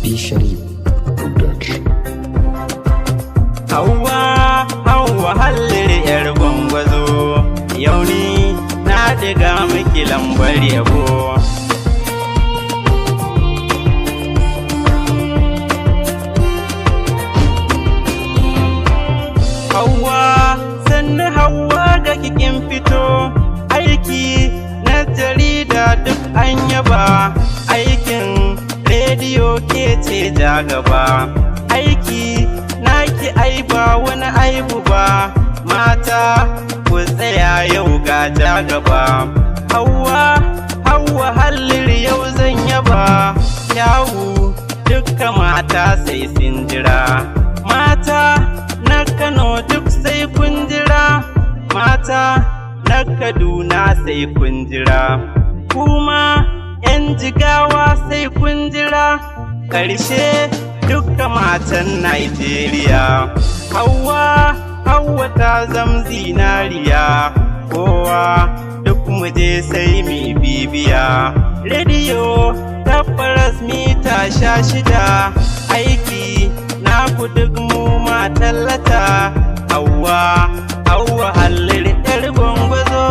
B-Sharif Production. Hauwa hallir yar gwangwazo, yau ni na diga miki lambar yabo. Hauwa sannu Hauwa ga kikin fito, aiki na jarida duk an yaba, aikin rediyo ke ce ja gaba, aiki naki ai ba wani aibu ba, mata ku tsaya yau ga ja gaba. Hauwa hallir yau zan yaba, kyawu dukka mata sai sun jira, mata na Kano duk sai kun jira, mata na Kaduna sai kun jira, kuma 'yan Jigawa sai kun jira, ƙarshe dukka matan Najeriya. Hauwa ta zam zinariya, kowa duk muje sai mi bibiya. Rediyo ta faras mita 16, aiki na ku duk mu ma tallata. Hauwa hallir yar gwangwazo.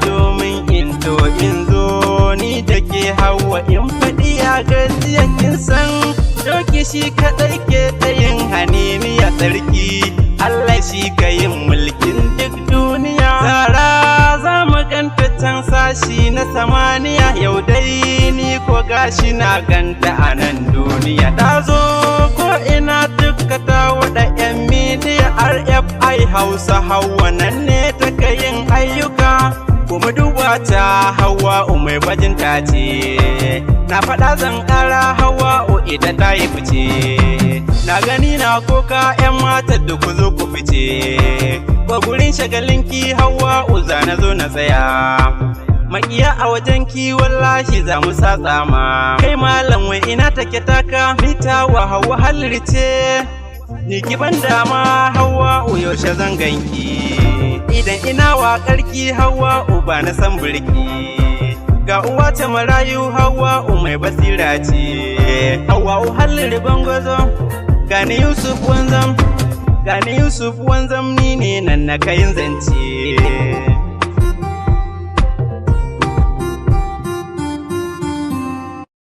Domin in zo ni da ke Hauwa in faɗi ya gajiya kin san doki shi kaɗai ke tsayin haniniya sarki, Allah shi ka yin mulkin duk duniya. Zara za mu ganta can sashi na samaniya, yau dai ni ko gashi na ganta a nan duniya. Ta zo ko ina duka ta waɗa 'yan midiya, RFI Hausa Hauwa nan ne ta yin ayyuka. Kuma duba ta Hauwa'u mai bajinta ce, na faɗa zan ƙara Hauwa'u ita ta yi fice. Na gani na koka 'yan mata da ku zo ku fice, ko gurin shagalinki Hauwa'u za na zo na tsaya. Maƙiya a wajen ki wallahi za mu sa tsama. Kai malam wai ina take taka, ni ta wa Hauwa halirce, ni ki ban dama Hauwa'u yaushe zan ganki. Idan ina waƙarki Hauwa'u ba na san birki, ga uwa ta marayu Hauwa'u mai basira ce. Hauwa'u hallir gwangwazo, gani Yusuf wanzam ni ne nan na kayin zance.